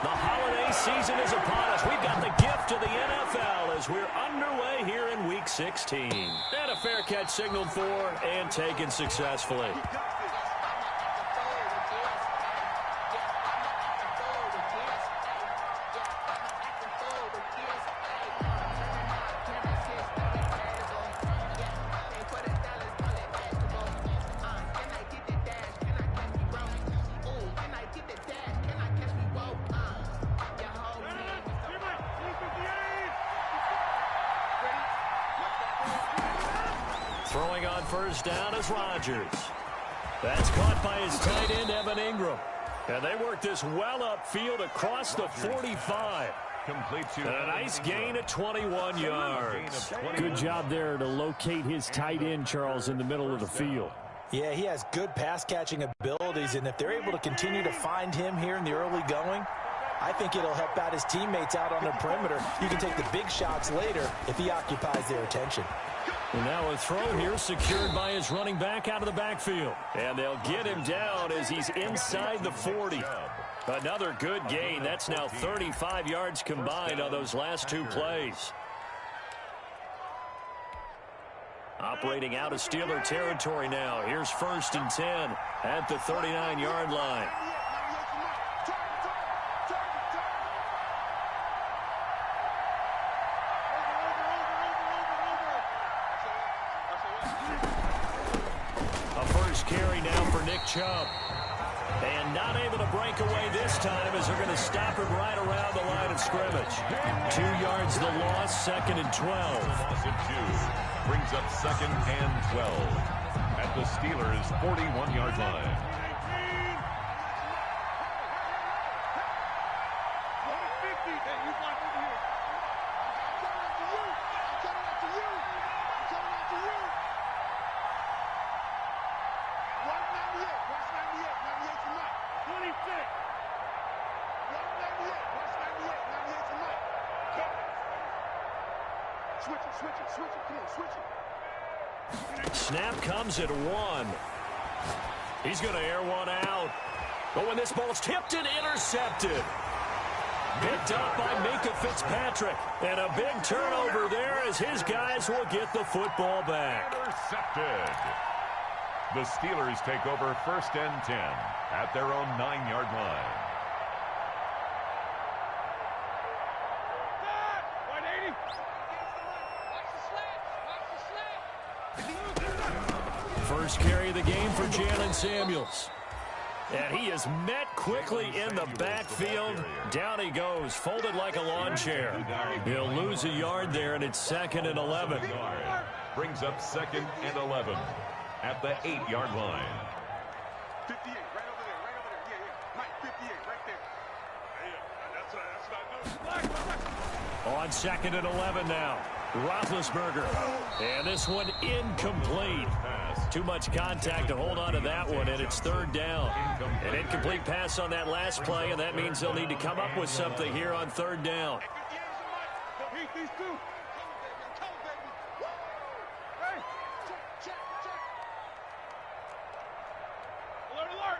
The holiday season is upon us. We've got the gift of the NFL as we're underway here in Week 16. And a fair catch signaled for and taken successfully. Throwing on first down is Rodgers. That's caught by his tight end, Evan Ingram. And they work this well upfield across the 45. And a nice gain of 21 yards. Good job there to locate his tight end, Charles, in the middle of the field. Yeah, he has good pass-catching abilities, and if they're able to continue to find him here in the early going, I think it'll help out his teammates out on the perimeter. He can take the big shots later if he occupies their attention. And now a throw here secured by his running back out of the backfield. And they'll get him down as he's inside the 40. Another good gain. That's now 35 yards combined on those last two plays. Operating out of Steeler territory now. Here's 1st and 10 at the 39-yard line. Carry now for Nick Chubb. And not able to break away this time as they're going to stop him right around the line of scrimmage. 2 yards the loss, 2nd and 12. Loss of 2 brings up 2nd and 12 at the Steelers' 41-yard line. Snap comes at 1. He's going to air one out. But when this ball's tipped and intercepted. Picked up by Minka Fitzpatrick. And a big turnover there as his guys will get the football back. Intercepted. The Steelers take over 1st and 10 at their own 9-yard line. First carry of the game for Jalen Samuels. And he is met quickly in the backfield. Down he goes, folded like a lawn chair. He'll lose a yard there, and it's 2nd and 11. Brings up 2nd and 11 at the 8-yard line. 58, right over there. Yeah. Mike, 58, right there. That's what I do. On 2nd and 11 now. Roethlisberger. And this one incomplete. Too much contact to hold on to that one, and it's 3rd down. An incomplete pass on that last play, and that means they'll need to come up with something here on 3rd down. Alert.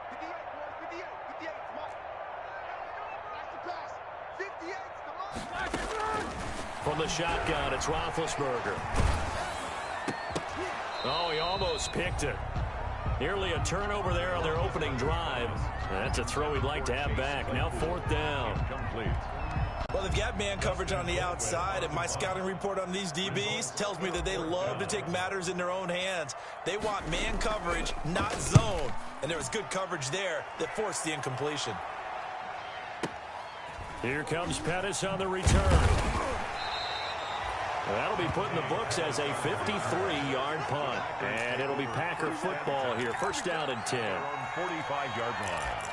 58, boys, 58. 58, come on. That's the pass. 58, come on. From the shotgun, it's Roethlisberger. Oh, he almost picked it. Nearly a turnover there on their opening drive. That's a throw he'd like to have back. Now 4th down. Well, they've got man coverage on the outside, and my scouting report on these DBs tells me that they love to take matters in their own hands. They want man coverage, not zone. And there was good coverage there that forced the incompletion. Here comes Pettis on the return. That'll be put in the books as a 53-yard punt. And it'll be Packer football here. 1st down and 10. 45-yard line.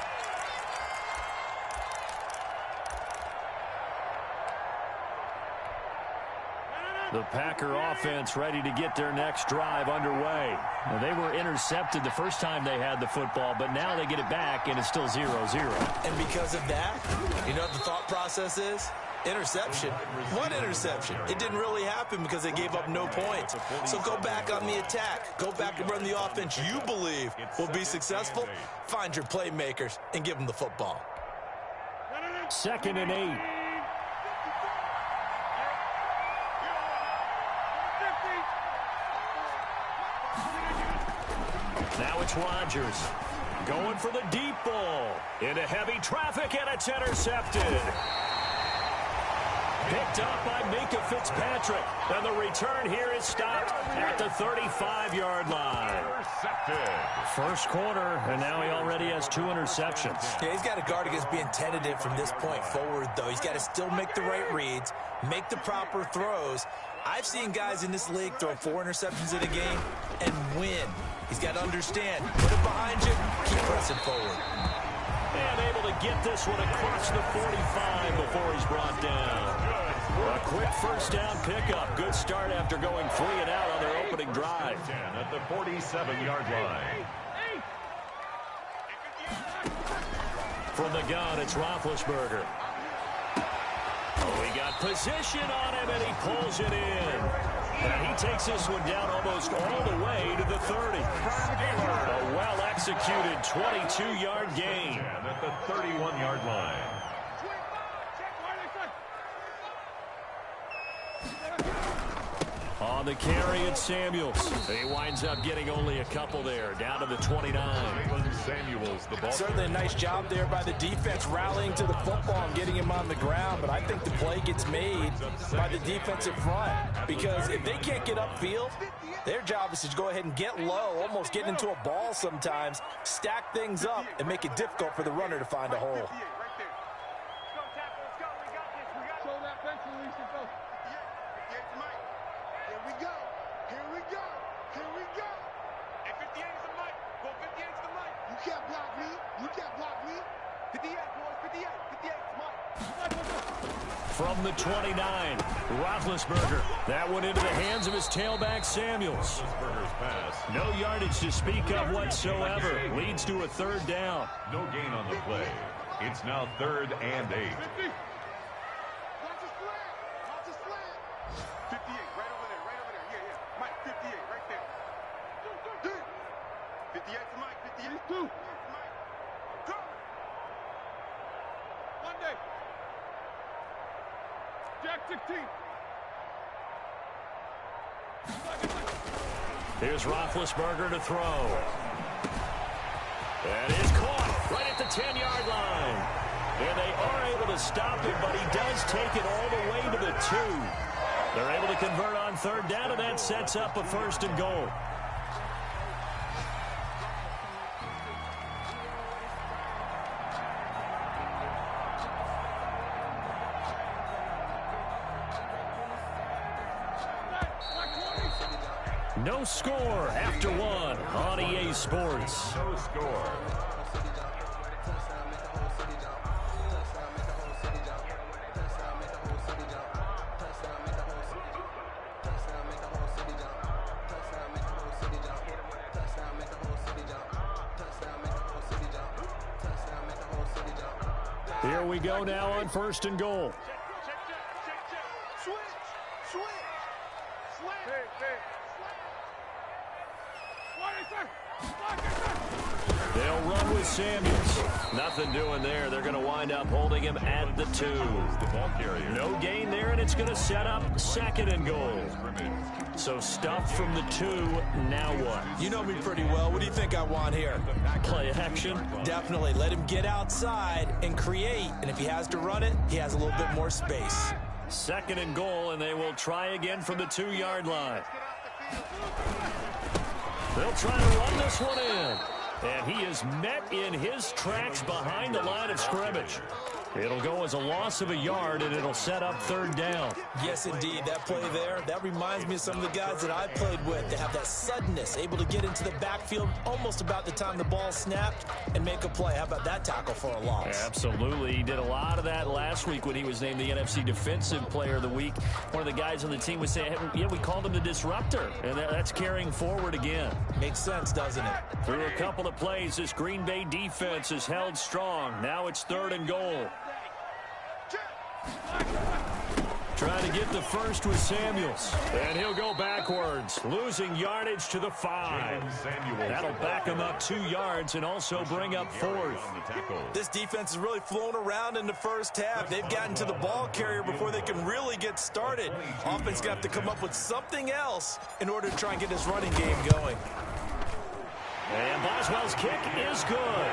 The Packer offense ready to get their next drive underway. Now, they were intercepted the first time they had the football, but now they get it back, and it's still 0-0. And because of that, you know what the thought process is? Interception. What interception? It didn't really happen because they gave up no points. So go back on the attack. Go back and run the offense you believe will be successful. Find your playmakers and give them the football. 2nd and 8. Now it's Rodgers going for the deep ball into heavy traffic, and it's intercepted. Picked up by Minka Fitzpatrick, and the return here is stopped at the 35-yard line. First quarter, and now he already has 2 interceptions. Yeah, he's got to guard against being tentative from this point forward, though. He's got to still make the right reads, make the proper throws. I've seen guys in this league throw 4 interceptions in a game and win. He's got to understand, put it behind you, keep pressing forward. And able to get this one across the 45 before he's brought down. A quick first down pickup. Good start after going 3 and out on their opening drive. At the 47-yard line. From the gun, it's Roethlisberger. Oh, he got position on him, and he pulls it in. And he takes this one down almost all the way to the 30. A well-executed 22-yard gain. At the 31-yard line. On the carry, it's Samuels. He winds up getting only a couple there, down to the 29. Samuels, the ball. Certainly a nice job there by the defense rallying to the football and getting him on the ground, but I think the play gets made by the defensive front, because if they can't get upfield, their job is to go ahead and get low, almost get into a ball sometimes, stack things up, and make it difficult for the runner to find a hole. From the 29, Roethlisberger. That one into the hands of his tailback, Samuels. No yardage to speak of whatsoever. Leads to a 3rd down. No gain on the play. It's now 3rd and 8. 58, right over there, right over there. Yeah, yeah. Mike, 58, right there. 58 to Mike, 58. 2. Mike. Go. Monday. Jack 16. Here's Roethlisberger to throw. That is caught right at the 10-yard line. And they are able to stop him, but he does take it all the way to the 2. They're able to convert on 3rd down, and that sets up a 1st and goal. No score after 1 on EA Sports. No score. Here we go now on 1st and goal. They'll run with Samuels. Nothing doing there. They're going to wind up holding him at the 2. No gain there, and it's going to set up 2nd and goal. So stuff from the 2. Now what? You know me pretty well. What do you think I want here? Play action? Definitely. Let him get outside and create. And if he has to run it, he has a little bit more space. 2nd and goal, and they will try again from the 2-yard line. They'll try to run this one in. And he is met in his tracks behind the line of scrimmage. It'll go as a loss of a yard, and it'll set up 3rd down. Yes, indeed. That play there, that reminds me of some of the guys that I played with. They have that suddenness, able to get into the backfield almost about the time the ball snapped and make a play. How about that tackle for a loss? Absolutely. He did a lot of that last week when he was named the NFC Defensive Player of the Week. One of the guys on the team was saying, yeah, we called him the disruptor, and that's carrying forward again. Makes sense, doesn't it? Through a couple of plays, this Green Bay defense is held strong. Now it's 3rd and goal. Trying to get the first with Samuels. And he'll go backwards, losing yardage to the 5. That'll back him up 2 yards and also bring up 4th. This defense has really flown around in the first half. They've gotten to the ball carrier before they can really get started. Offense got to come up with something else in order to try and get this running game going. And Boswell's kick is good.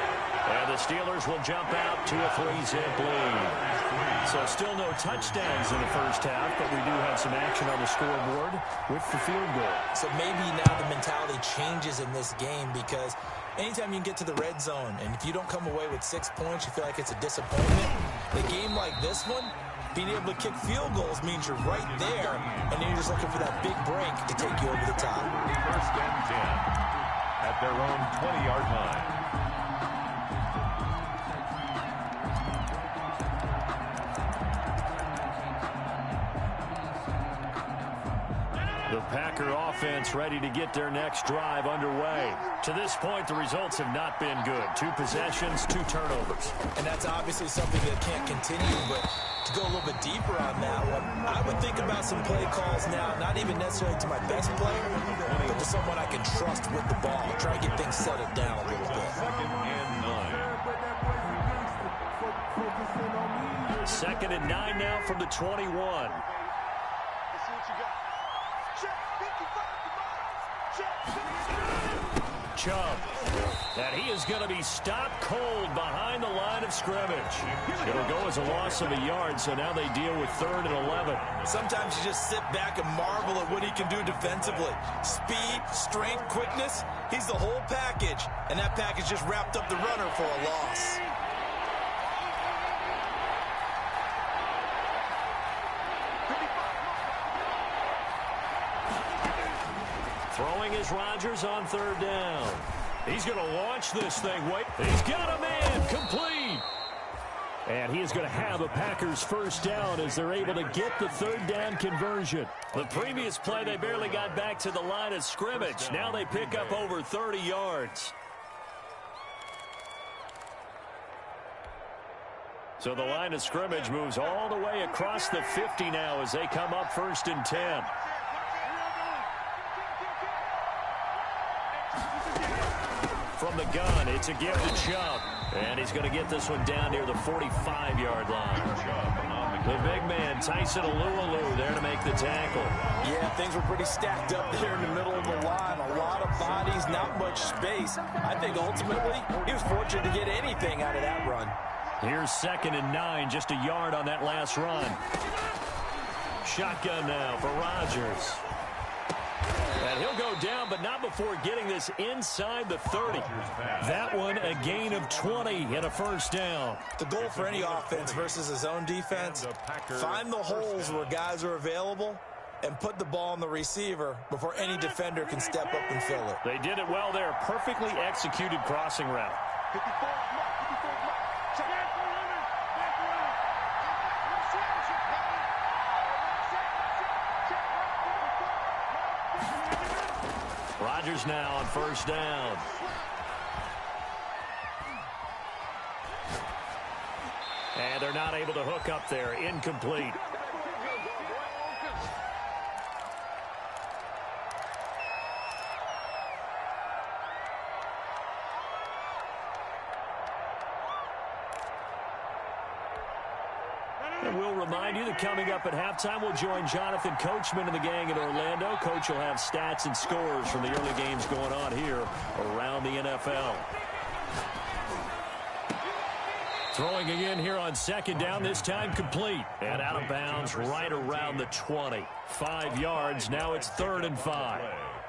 And the Steelers will jump out to a 3-zip lead. So still no touchdowns in the first half, but we do have some action on the scoreboard with the field goal. So maybe now the mentality changes in this game, because anytime you can get to the red zone, and if you don't come away with 6 points, you feel like it's a disappointment. In a game like this one, being able to kick field goals means you're right there, and then you're just looking for that big break to take you over the top. First and 10 at their own 20-yard line. The Packer offense ready to get their next drive underway. To this point, the results have not been good. 2 possessions, 2 turnovers. And that's obviously something that can't continue, but to go a little bit deeper on that one, I would think about some play calls now, not even necessarily to my best player, but to someone I can trust with the ball. Try and get things settled down a little bit. Second and 9 now from the 21. Chubb. And he is going to be stopped cold behind the line of scrimmage. It'll go as a loss of a yard, so now they deal with 3rd and 11. Sometimes you just sit back and marvel at what he can do defensively. Speed, strength, quickness, he's the whole package. And that package just wrapped up the runner for a loss. Throwing is Rodgers on 3rd down. He's going to launch this thing. Wait, he's got a man complete. And he is going to have a Packers first down as they're able to get the 3rd down conversion. The previous play, they barely got back to the line of scrimmage. Now they pick up over 30 yards. So the line of scrimmage moves all the way across the 50 now as they come up 1st and 10. From the gun, it's a give to Chubb. And he's going to get this one down near the 45-yard line. The big man, Tyson Alualu, there to make the tackle. Yeah, things were pretty stacked up there in the middle of the line. A lot of bodies, not much space. I think ultimately he was fortunate to get anything out of that run. Here's 2nd and 9, just a yard on that last run. Shotgun now for Rodgers. And he'll go down, but not before getting this inside the 30. That one, a gain of 20 and a first down. The goal for any offense versus his own defense, find the holes where guys are available and put the ball on the receiver before any defender can step up and fill it. They did it well there. Perfectly executed crossing route. Rodgers now on 1st down. And they're not able to hook up there. Incomplete. And we'll remind you that coming up at halftime, we'll join Jonathan Coachman and the gang in Orlando. Coach will have stats and scores from the early games going on here around the NFL. Throwing again here on 2nd down, this time complete. And out of bounds right around the 20. 5 yards, now it's 3rd and 5.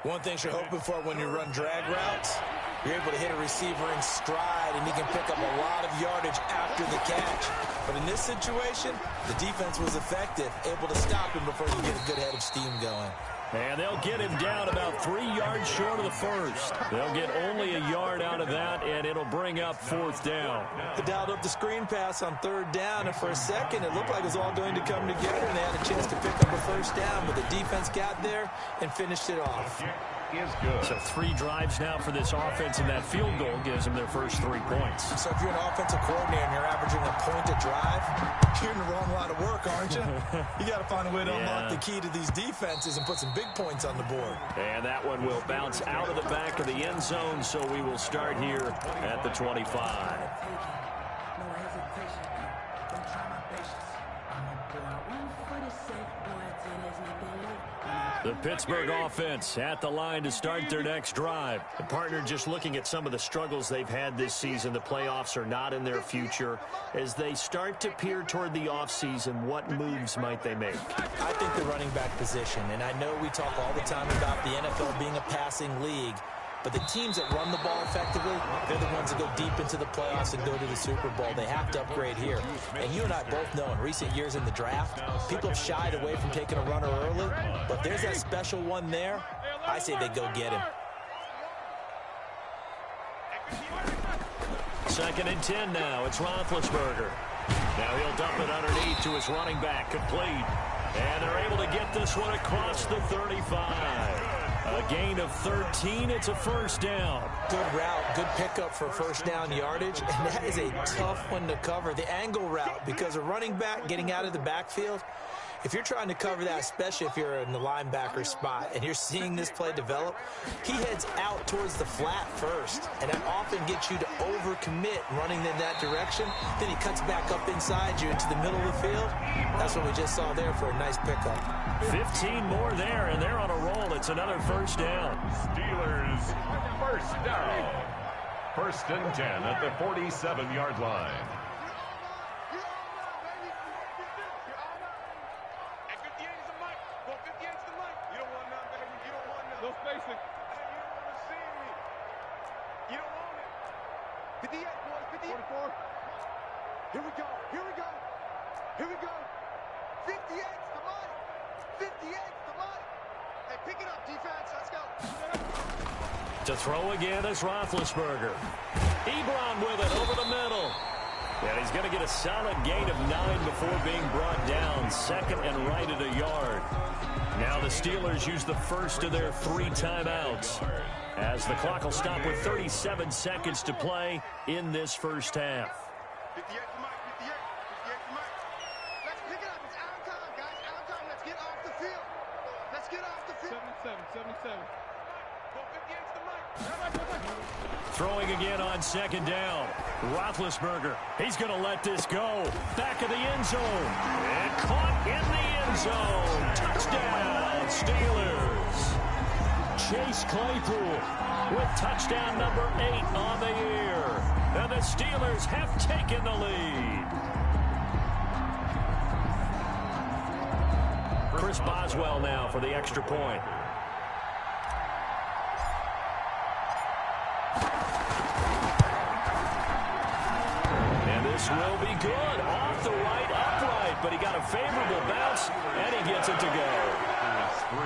One thing you're hoping for when you run drag routes, you're able to hit a receiver in stride, and he can pick up a lot of yardage after the catch. But in this situation, the defense was effective, able to stop him before you get a good head of steam going. And they'll get him down about 3 yards short of the first. They'll get only a yard out of that, and it'll bring up 4th down. They dialed up the screen pass on 3rd down, and for a second, it looked like it was all going to come together, and they had a chance to pick up a first down, but the defense got there and finished it off. is good. So 3 drives now for this offense, and that field goal gives them their first 3 points. So if you're an offensive coordinator and you're averaging a point a drive, you're in the wrong line of work, aren't you? You got to find a way to unlock the key to these defenses and put some big points on the board. And that one will bounce out of the back of the end zone, so we will start here at the 25. The Pittsburgh offense at the line to start their next drive. The partner, just looking at some of the struggles they've had this season, the playoffs are not in their future. As they start to peer toward the offseason, what moves might they make? I think the running back position, and I know we talk all the time about the NFL being a passing league, but the teams that run the ball effectively, they're the ones that go deep into the playoffs and go to the Super Bowl. They have to upgrade here. And you and I both know in recent years in the draft, people have shied away from taking a runner early. But if there's that special one there, I say they go get him. 2nd and 10 now. It's Roethlisberger. Now he'll dump it underneath to his running back. Complete. And they're able to get this one across the 35. A gain of 13. It's a first down. Good route. Good pickup for first down yardage. And that is a tough one to cover. The angle route, because a running back getting out of the backfield, if you're trying to cover that, especially if you're in the linebacker spot and you're seeing this play develop, he heads out towards the flat first. And that often gets you to overcommit running in that direction. Then he cuts back up inside you into the middle of the field. That's what we just saw there for a nice pickup. 15 more there, and they're on a roll. It's another first down. Steelers first down. 1st and 10 at the 47-yard line. No spacing. Hey, you don't want to see me. You don't want it. 58, boys. 58. 44. Here we go. Here we go. Here we go. 58's the money. 58's the money. Hey, pick it up, defense. Let's go. To throw again is Roethlisberger. Ebron with it over the middle. And he's going to get a solid gain of 9 before being brought down. 2nd and right at a yard. Now the Steelers use the first of their 3 timeouts, as the clock will stop with 37 seconds to play in this first half. 58 to Mike. 58. 58 to Mike. Let's pick it up. It's out of time, guys. Out of time. Let's get off the field. Let's get off the field. 77. Go 58 to Mike. Throwing again on 2nd down. Roethlisberger. He's going to let this go. Back of the end zone. And caught in the end zone. Touchdown, Steelers. Chase Claypool with touchdown number 8 on the year. And the Steelers have taken the lead. Chris Boswell now for the extra point. This will be good. Off the right, upright, but he got a favorable bounce, and he gets it to go. It's 3.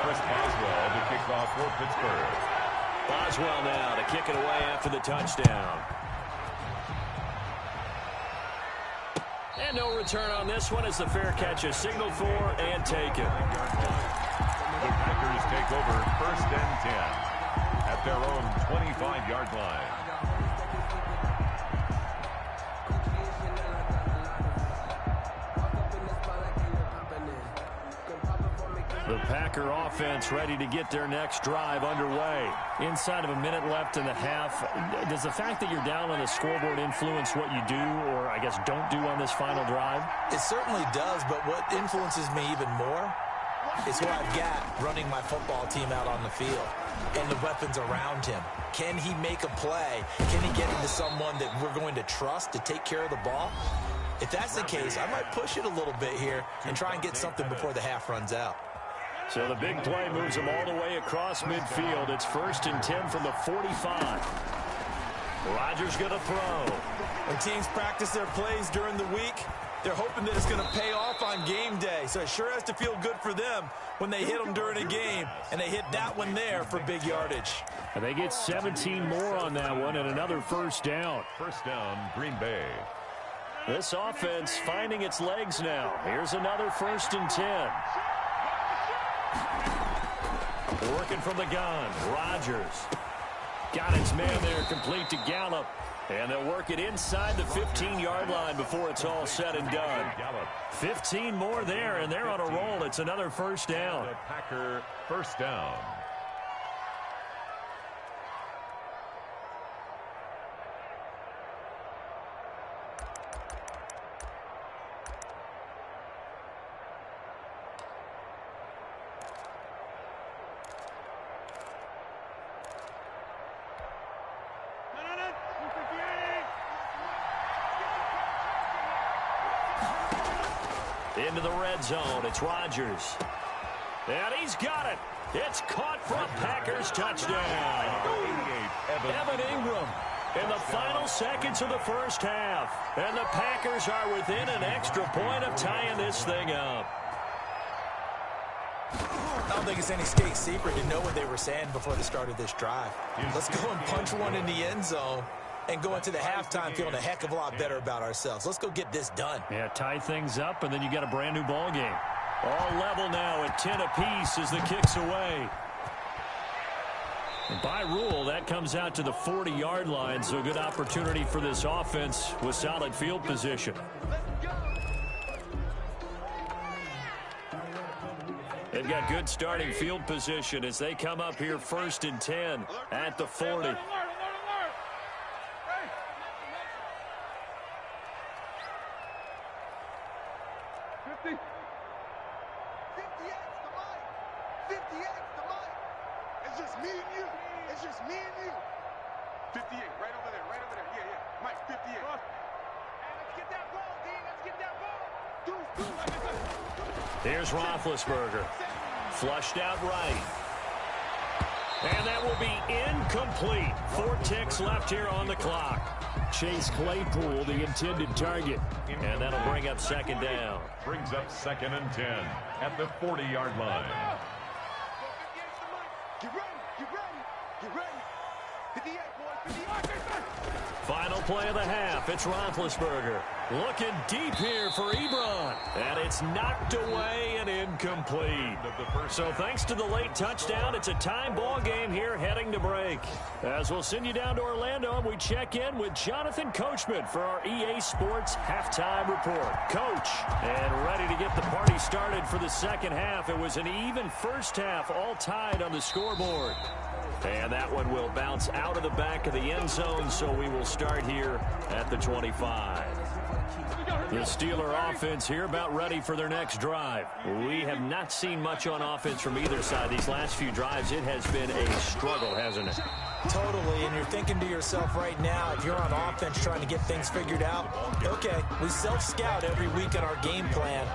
Chris Boswell to kick off for Pittsburgh. Boswell now to kick it away after the touchdown. And no return on this one as the fair catch is signaled for and taken. The Packers take over 1st and 10 at their own 25-yard line. The Packer offense ready to get their next drive underway. Inside of a minute left in the half, does the fact that you're down on the scoreboard influence what you do, or I guess don't do on this final drive? It certainly does, but what influences me even more is who I've got running my football team out on the field and the weapons around him. Can he make a play? Can he get into someone that we're going to trust to take care of the ball? If that's the case, I might push it a little bit here and try and get something before the half runs out. So the big play moves them all the way across midfield. It's 1st and 10 from the 45. Rodgers going to throw. When teams practice their plays during the week, they're hoping that it's going to pay off on game day. So it sure has to feel good for them when they hit them during a game. And they hit that one there for big yardage. And they get 17 more on that one and another first down. First down, Green Bay. This offense finding its legs now. Here's another 1st and 10. Working from the gun. Rodgers. Got his man there complete to Gallup. And they'll work it inside the 15-yard line before it's all said and done. 15 more there, and they're on a roll. It's another first down. The Packer first down. Into the red zone. It's Rodgers. And he's got it. It's caught for a Packers touchdown. Evan Ingram in the final seconds of the first half. And the Packers are within an extra point of tying this thing up. I don't think it's any state secret to know what they were saying before the start of this drive. Let's go and punch one in the end zone and go into the halftime feeling a heck of a lot better about ourselves. Let's go get this done. Yeah, tie things up, and then you got a brand new ball game. All level now at 10 apiece as the kick's away. And by rule, that comes out to the 40-yard line, so good opportunity for this offense with solid field position. They've got good starting field position as they come up here 1st and 10 at the 40. 58, right over there, yeah. Mike, 58. Hey, let's get that ball, D, let's get that ball. Here's Roethlisberger. Flushed out right. And that will be incomplete. 4 ticks left here on the clock. Chase Claypool, the intended target. And that'll bring up 2nd down. Brings up 2nd and 10 at the 40-yard line. Get ready. 58, boys, 58. Final play of the half. It's Roethlisberger. Looking deep here for Ebron. And it's knocked away and incomplete. So thanks to the late touchdown, it's a tie ball game here heading to break. As we'll send you down to Orlando, we check in with Jonathan Coachman for our EA Sports Halftime Report. Coach, and ready to get the party started for the second half. It was an even first half, all tied on the scoreboard. And that one will bounce out of the back of the end zone, so we will start here at the 25. The Steeler offense here about ready for their next drive. We have not seen much on offense from either side. These last few drives, it has been a struggle, hasn't it? Totally, and you're thinking to yourself right now, if you're on offense trying to get things figured out, okay, we self-scout every week in our game plan.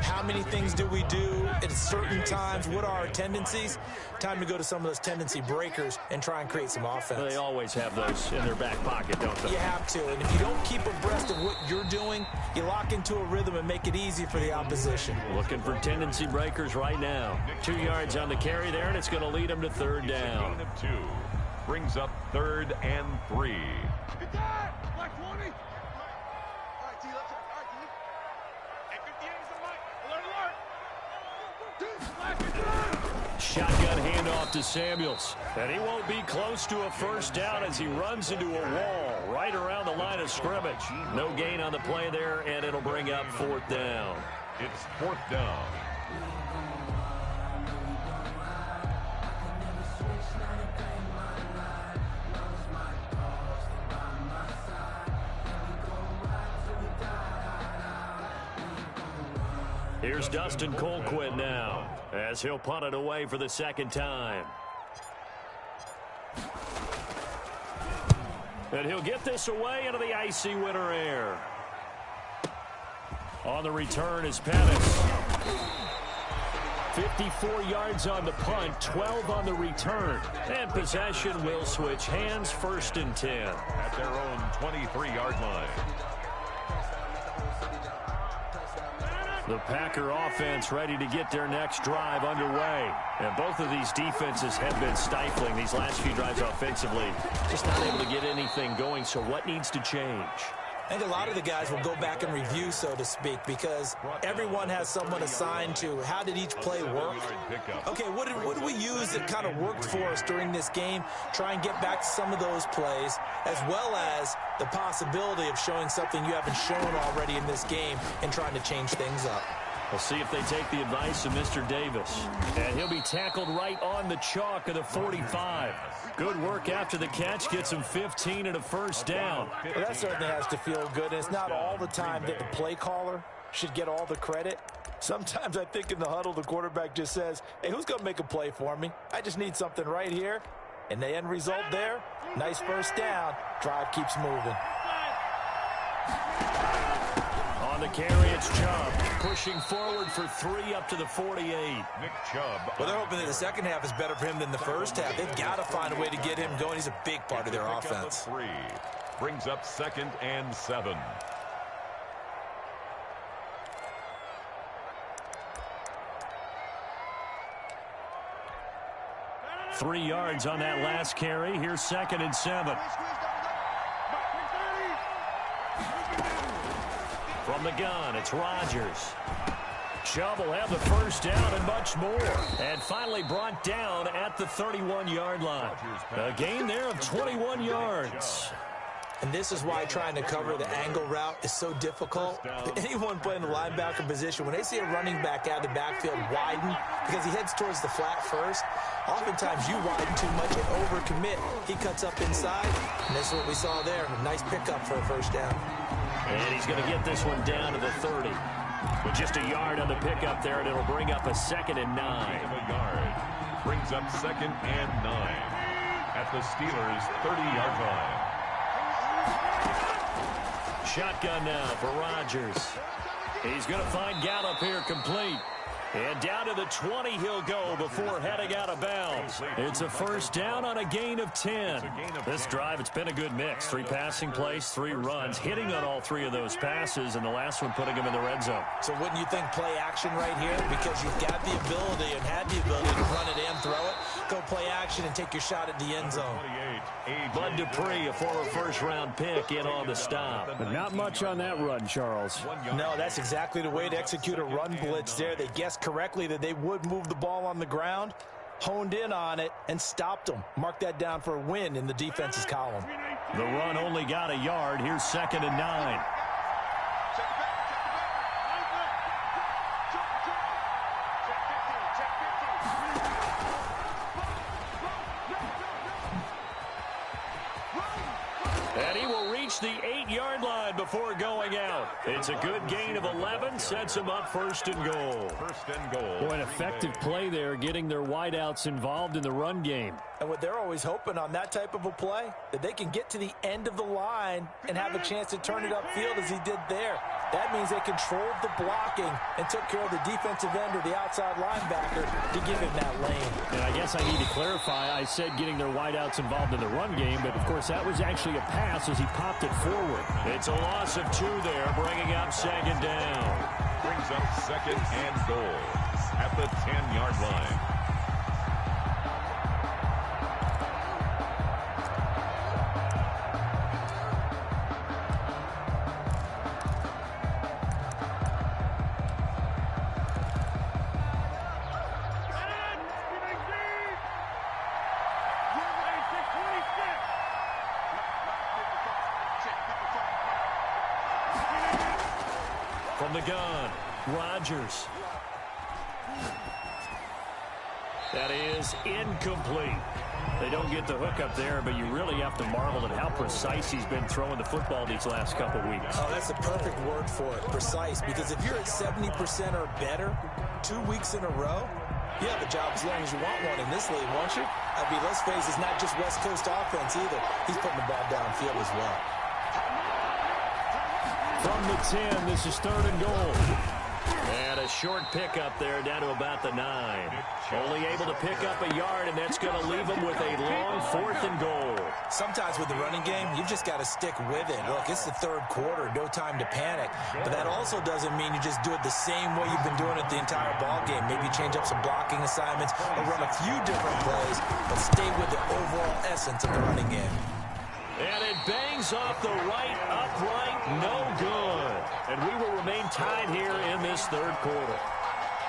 How many things do we do at certain times? What are our tendencies? Time to go to some of those tendency breakers and try and create some offense. They always have those in their back pocket, don't they? You have to, and if you don't keep abreast of what you're doing, you lock into a rhythm and make it easy for the opposition. Looking for tendency breakers right now. 2 yards on the carry there, and it's going to lead them to 3rd down. Gain of 2. Brings up 3rd and 3. Get that! Like 20. All right, T, let's check. All right, T. Hey, 58 is the mic. Alert. Shotgun handoff to Samuels. And he won't be close to a first down as he runs into a wall right around the line of scrimmage. No gain on the play there, and it'll bring up 4th down. It's 4th down. Here's Dustin Colquitt now as he'll punt it away for the 2nd time. And he'll get this away into the icy winter air. On the return is Pettis. 54 yards on the punt, 12 on the return. And possession will switch hands, 1st and 10. At their own 23-yard line. The Packer offense ready to get their next drive underway. And both of these defenses have been stifling these last few drives offensively. Just not able to get anything going, so what needs to change? I think a lot of the guys will go back and review, so to speak, because everyone has someone assigned to how did each play work. Okay, what did we use that kind of worked for us during this game? Try and get back to some of those plays, as well as the possibility of showing something you haven't shown already in this game and trying to change things up. We'll see if they take the advice of Mr. Davis. And he'll be tackled right on the chalk of the 45. Good work after the catch. Gets him 15 and a first down. Well, that certainly has to feel good. And it's not all the time that the play caller should get all the credit. Sometimes I think in the huddle, the quarterback just says, hey, who's going to make a play for me? I just need something right here. And the end result there, nice first down. Drive keeps moving. On the carry, it's Chubb pushing forward for 3 up to the 48. Nick Chubb. Well, they're hoping that the second half is better for him than the first half. They've got to find a way to get him going. He's a big part of their offense. 3 brings up 2nd and 7. Three yards on that last carry. Here's 2nd and 7. From the gun, it's Rodgers. Chubb will have the first down and much more. And finally brought down at the 31-yard line. A gain there of 21 yards. And this is why trying to cover the angle route is so difficult. Anyone playing the linebacker position, when they see a running back out of the backfield widen because he heads towards the flat first, oftentimes you widen too much and overcommit. He cuts up inside, and this is what we saw there. A nice pickup for a first down. And he's going to get this one down to the 30. With just a yard on the pickup there, and it'll bring up a 2nd and 9. A yard. Brings up 2nd and 9 at the Steelers' 30-yard line. Shotgun now for Rodgers. He's going to find Gallup here complete. And down to the 20 he'll go before heading out of bounds. It's a first down on a gain of 10. This drive, it's been a good mix. 3 passing plays, 3 runs, hitting on all 3 of those passes, and the last one putting him in the red zone. So wouldn't you think play action right here? Because you've got the ability and had the ability to run it and throw it. Go play action and take your shot at the end zone. Bud Dupree, a former first-round pick, in on the stop. But not much on that run, Charles. No, that's exactly the way to execute a run blitz there. They guessed correctly that they would move the ball on the ground, honed in on it, and stopped them. Mark that down for a win in the defense's column. The run only got a yard. Here's 2nd and 9. And he will reach the 8-yard line before going out. It's a good gain of 11, sets him up 1st and goal. 1st and goal. Boy, an effective play there, getting their wideouts involved in the run game. And what they're always hoping on that type of a play, that they can get to the end of the line and have a chance to turn it upfield as he did there. That means they controlled the blocking and took care of the defensive end or the outside linebacker to give him that lane. And I guess I need to clarify, I said getting their wideouts involved in the run game, but of course that was actually a pass as he popped it forward. It's a loss of 2 there, bringing up 2nd down. Brings up 2nd and goal at the 10-yard line. From the gun, Rodgers. That is incomplete. They don't get the hook up there, but you really have to marvel at how precise he's been throwing the football these last couple weeks. Oh, that's the perfect word for it, precise, because if you're at 70% or better 2 weeks in a row, you have a job as long as you want one in this league, won't you? I mean, let's face it, it's not just West Coast offense either. He's putting the ball downfield as well. From the 10, this is 3rd and goal. And a short pickup there down to about the 9. Only able to pick up a yard, and that's going to leave him with a long 4th and goal. Sometimes with the running game, you've just got to stick with it. Look, it's the 3rd quarter, no time to panic. But that also doesn't mean you just do it the same way you've been doing it the entire ball game. Maybe change up some blocking assignments or run a few different plays, but stay with the overall essence of the running game. And it bangs swings off the right upright, no good. And we will remain tied here in this third quarter.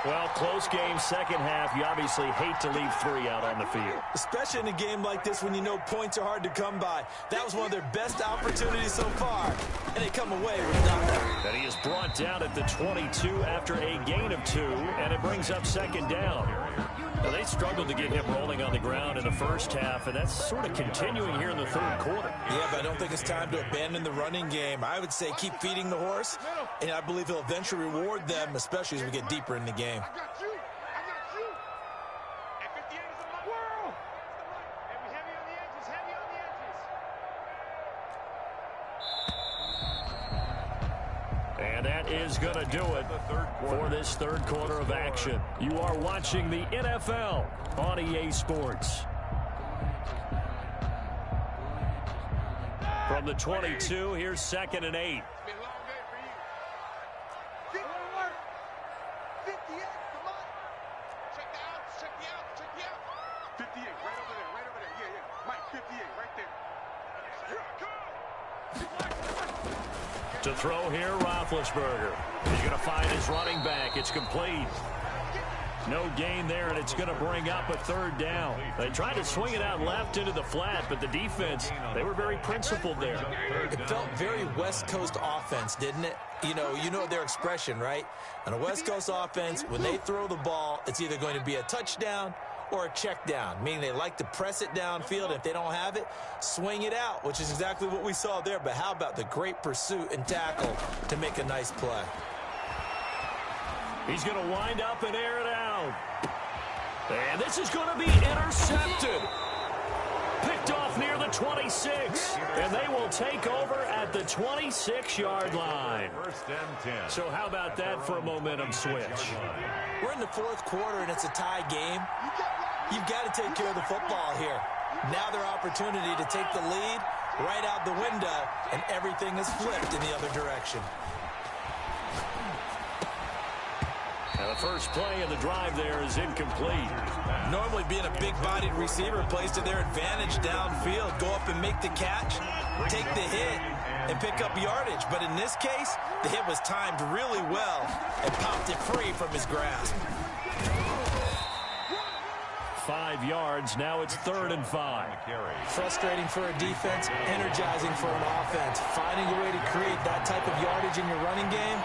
Well, close game, second half. You obviously hate to leave 3 out on the field. Especially in a game like this when you know points are hard to come by. That was one of their best opportunities so far, and they come away with nothing. And he is brought down at the 22 after a gain of 2, and it brings up second down. Now, they struggled to get him rolling on the ground in the first half, and that's sort of continuing here in the third quarter. Yeah, but I don't think it's time to abandon the running game. I would say keep feeding the horse, and I believe he'll eventually reward them, especially as we get deeper in the game. I got you. I got you. And 58 is a world. And we heavy on the edges. Heavy on the edges. And that is going to do it for this third quarter of action. You are watching the NFL on EA Sports. From the 22, here's 2nd and 8. It's been a long day for you. 58, come on. Check the outs, check the outs, check the outs. 58, right over there, right over there. Yeah, yeah. Mike, 58, right there. Here I come. To throw here, Roethlisberger. He's going to find his running back. It's complete. No gain there, and it's going to bring up a third down. They tried to swing it out left into the flat, but the defense, they were very principled there. It felt very West Coast offense, didn't it? You know their expression, right? On a West Coast offense, when they throw the ball, it's either going to be a touchdown or a check down, meaning they like to press it downfield. If they don't have it, swing it out, which is exactly what we saw there. But how about the great pursuit and tackle to make a nice play? He's going to wind up and air it out. And this is going to be intercepted. Picked off near the 26. And they will take over at the 26-yard line. First and 10. So how about that for a momentum switch? We're in the fourth quarter, and it's a tie game. You've got to take care of the football here. Now their opportunity to take the lead right out the window, and everything is flipped in the other direction. Now the first play of the drive there is incomplete. Normally being a big-bodied receiver plays to their advantage downfield. Go up and make the catch, take the hit, and pick up yardage. But in this case, the hit was timed really well and popped it free from his grasp. 5 yards. Now it's 3rd and 5. Frustrating for a defense, energizing for an offense. Finding a way to create that type of yardage in your running game,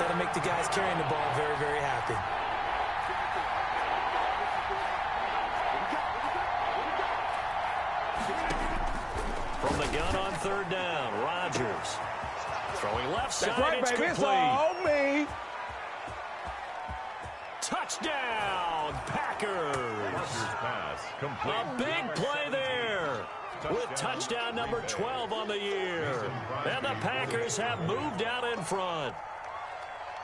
that'll make the guys carrying the ball very, very happy. From the gun on 3rd down, Rodgers. Throwing left side, That's right, it's baby. complete. It's all me. Touchdown, Packers. Pass complete. A big play there with touchdown number 12 on the year. And the Packers have moved out in front.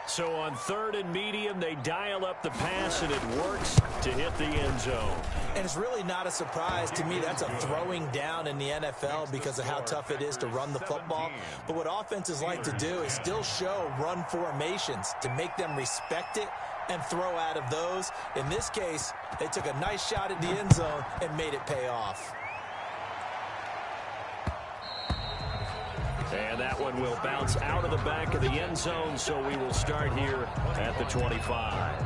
So on 3rd and medium, they dial up the pass, and it works to hit the end zone. And it's really not a surprise to me. That's a throwing down in the NFL because of how tough it is to run the football. But what offenses like to do is still show run formations to make them respect it and throw out of those. In this case, they took a nice shot at the end zone and made it pay off. And that one will bounce out of the back of the end zone, so we will start here at the 25.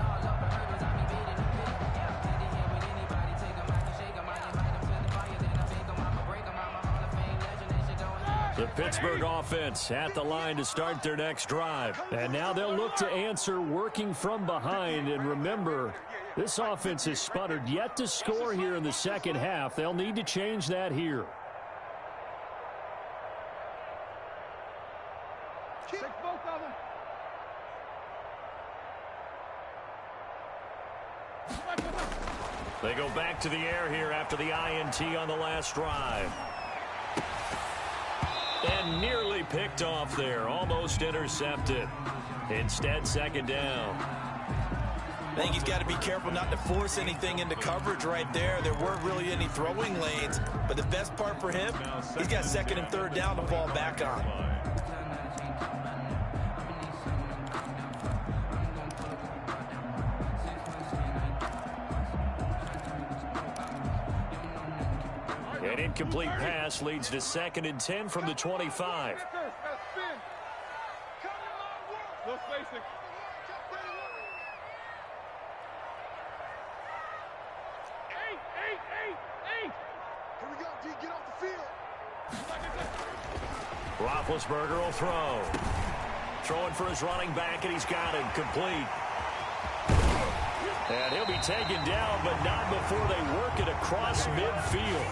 The Pittsburgh offense at the line to start their next drive. And now they'll look to answer working from behind. And remember, this offense has sputtered yet to score here in the second half. They'll need to change that here. Take both of them. They go back to the air here after the INT on the last drive. And nearly picked off there. Almost intercepted. Instead, 2nd down. I think he's got to be careful not to force anything into coverage right there. There weren't really any throwing lanes. But the best part for him, he's got 2nd and 3rd down to fall back on. And An incomplete pass leads to 2nd and 10 from the 25. Look basic. Eight. Here we go, D. Get off the field. Roethlisberger will throw. Throwing for his running back, and he's got it complete. And he'll be taken down, but not before they work it across midfield.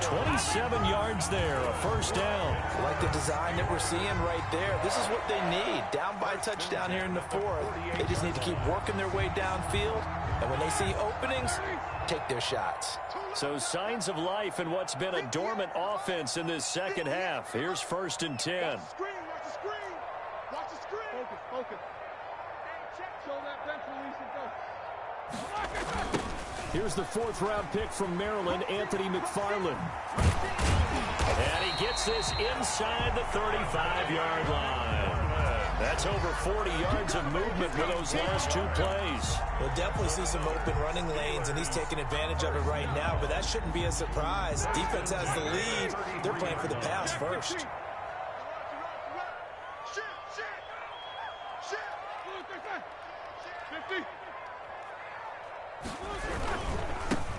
27 yards there, a first down. I like the design that we're seeing right there. This is what they need. Down by a touchdown here in the 4th. They just need to keep working their way downfield. And when they see openings, take their shots. So signs of life in what's been a dormant offense in this second half. Here's 1st and 10. Watch the screen. Watch the screen. Focus. Show that bench release and go. Here's the 4th-round pick from Maryland, Anthony McFarland. And he gets this inside the 35-yard line. That's over 40 yards of movement with those last 2 plays. We'll definitely see some open running lanes, and he's taking advantage of it right now, but that shouldn't be a surprise. Defense has the lead. They're playing for the pass first.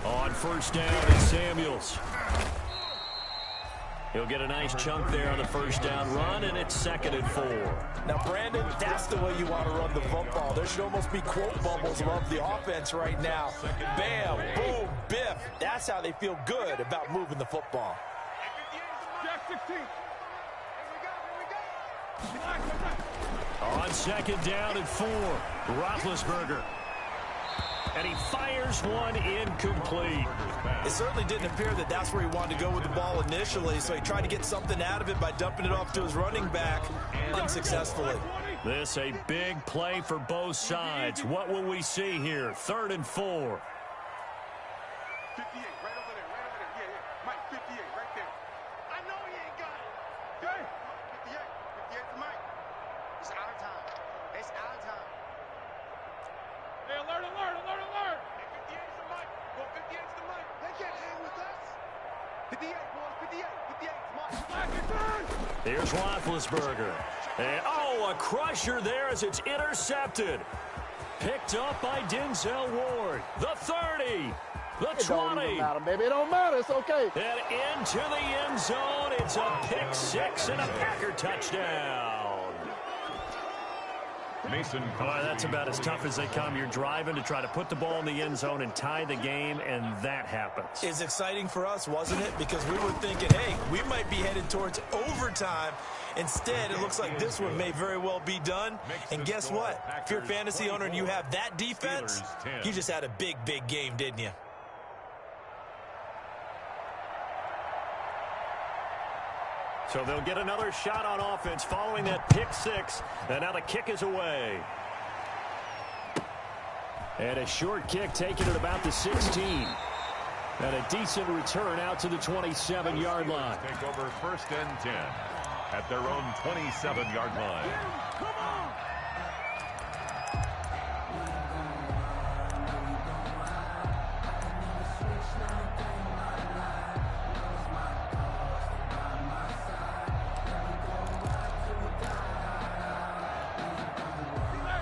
On 1st down is Samuels. He'll get a nice chunk there on the 1st down run, and it's 2nd and 4. Now, Brandon, that's the way you want to run the football. There should almost be quote bubbles above the offense right now. Bam, boom, biff. That's how they feel good about moving the football. Jack 16. On 2nd down and 4, Roethlisberger. And he fires one incomplete. It certainly didn't appear that that's where he wanted to go with the ball initially, so he tried to get something out of it by dumping it off to his running back unsuccessfully. This a big play for both sides. What will we see here? 3rd and 4. 58, right over there. Yeah. Mike, 58, right there. I know he ain't got it. Okay. 58 to Mike. It's out of time. Out of time. Hey, alert. 58 to Mike. Go 58 to Mike. They can't hang with us. 58, boys. 58 to Mike. Here's Roethlisberger. And, a crusher there as it's intercepted. Picked up by Denzel Ward. The 30. The 20. It don't even matter, baby. It don't matter. It's okay. And into the end zone. It's a pick 6 and a Packer touchdown. Mason. That's about as tough as they come. You're driving to try to put the ball in the end zone and tie the game, and that happens. It's exciting for us, wasn't it? Because we were thinking, hey, we might be headed towards overtime. Instead, it looks like this one may very well be done. And guess what? If you're a fantasy owner and you have that defense, you just had a big, big game, didn't you? So they'll get another shot on offense following that pick 6. And now the kick is away. And a short kick taken at about the 16. And a decent return out to the 27-yard line. Take over 1st and 10 at their own 27-yard line. Come on.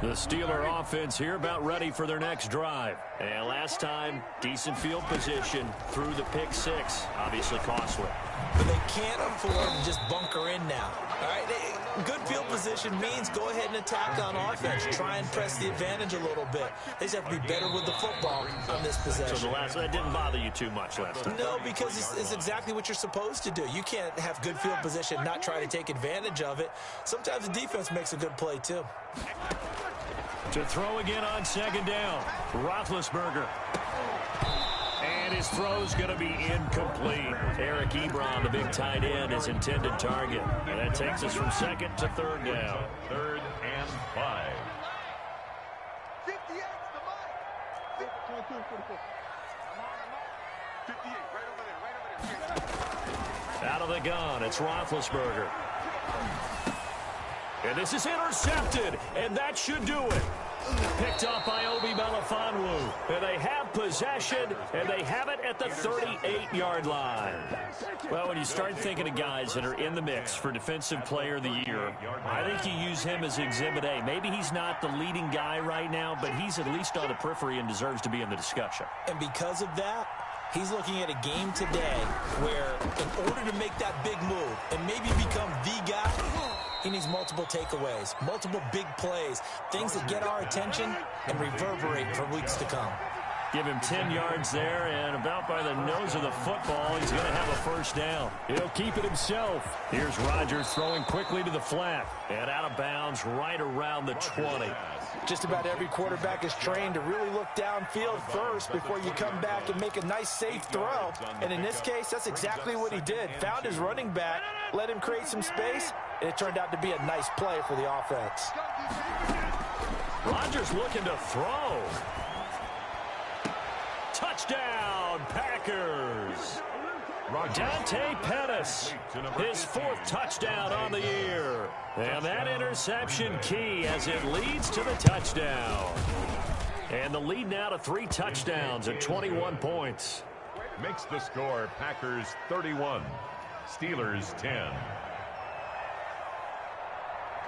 The Steeler offense here about ready for their next drive. And last time, decent field position through the pick 6. Obviously costly. But they can't afford to just bunker in now. All right, good field position means go ahead and attack on offense. Try and press the advantage a little bit. They just have to be better with the football on this possession. So that didn't bother you too much last time? No, because it's exactly what you're supposed to do. You can't have good field position, not try to take advantage of it. Sometimes the defense makes a good play, too. To throw again on 2nd down, Roethlisberger. And his throw's going to be incomplete. Eric Ebron, the big tight end, his intended target. And that takes us from 2nd to 3rd down. 3rd and 5. 58 to Mike. 22, 44. 58, right over there. Out of the gun, it's Roethlisberger. And this is intercepted, and that should do it. Picked off by Obi Melifonwu. And they have possession, and they have it at the 38-yard line. Well, when you start thinking of guys that are in the mix for Defensive Player of the Year, I think you use him as Exhibit A. Maybe he's not the leading guy right now, but he's at least on the periphery and deserves to be in the discussion. And because of that, he's looking at a game today where in order to make that big move and maybe become the guy, he needs multiple takeaways, multiple big plays, things that get our attention and reverberate for weeks to come. Give him 10 yards there, and about by the nose of the football, he's going to have a first down. He'll keep it himself. Here's Rodgers throwing quickly to the flat, and out of bounds right around the 20. Just about every quarterback is trained to really look downfield first before you come back and make a nice, safe throw. And in this case, that's exactly what he did. Found his running back, let him create some space, and it turned out to be a nice play for the offense. Rodgers looking to throw. Touchdown, Packers. Dante Pettis, his 4th touchdown on the year. And that interception key as it leads to the touchdown. And the lead now to 3 touchdowns at 21 points. Makes the score Packers 31, Steelers 10.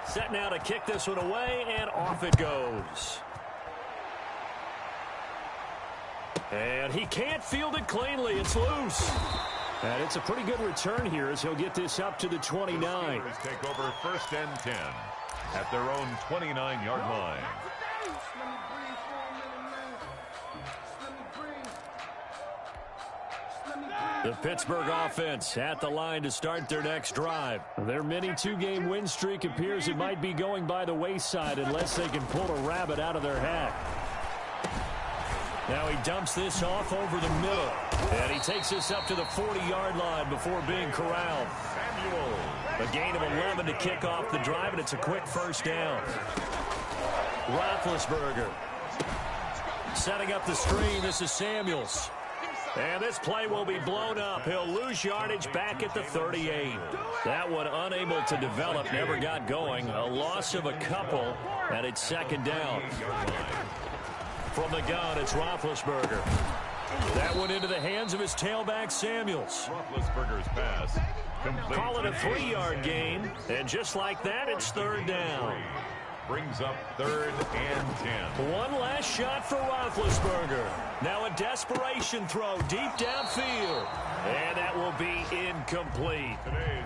Set now to kick this one away, and off it goes. And he can't field it cleanly. It's loose. And it's a pretty good return here as he'll get this up to the 29. Steelers take over 1st and 10 at their own 29-yard line. The Pittsburgh offense at the line to start their next drive. Their mini 2-game win streak appears it might be going by the wayside unless they can pull a rabbit out of their hat. Now he dumps this off over the middle. And he takes this up to the 40-yard line before being corralled. Samuel. A gain of 11 to kick off the drive, and it's a quick first down. Roethlisberger setting up the screen. This is Samuels. And this play will be blown up. He'll lose yardage back at the 38. That one unable to develop, never got going. A loss of a couple, and it's 2nd down. From the gun, it's Roethlisberger. That went into the hands of his tailback, Samuels. Roethlisberger's pass. Complete. Call it a 3-yard gain, and just like that, it's 3rd down. Brings up 3rd and 10. One last shot for Roethlisberger. Now a desperation throw deep downfield. And that will be incomplete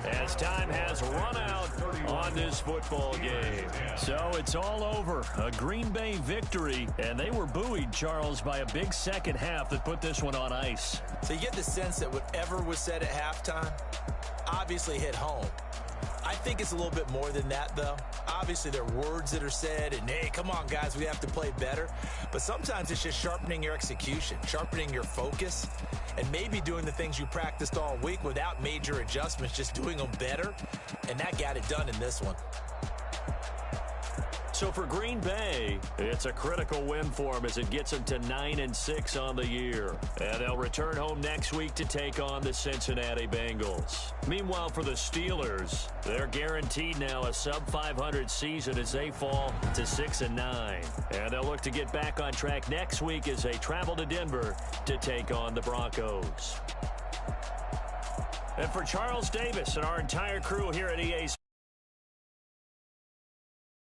as time has run out on this football game. So it's all over. A Green Bay victory, and they were buoyed, Charles, by a big second half that put this one on ice. So you get the sense that whatever was said at halftime obviously hit home. I think it's a little bit more than that, though. Obviously, there are words that are said, and, hey, come on, guys, we have to play better. But sometimes it's just sharpening your execution, sharpening your focus, and maybe doing the things you practiced all week without major adjustments, just doing them better. And that got it done in this one. So for Green Bay, it's a critical win for them as it gets them to 9-6 on the year. And they'll return home next week to take on the Cincinnati Bengals. Meanwhile, for the Steelers, they're guaranteed now a sub-500 season as they fall to 6-9. And they'll look to get back on track next week as they travel to Denver to take on the Broncos. And for Charles Davis and our entire crew here at EA Sports,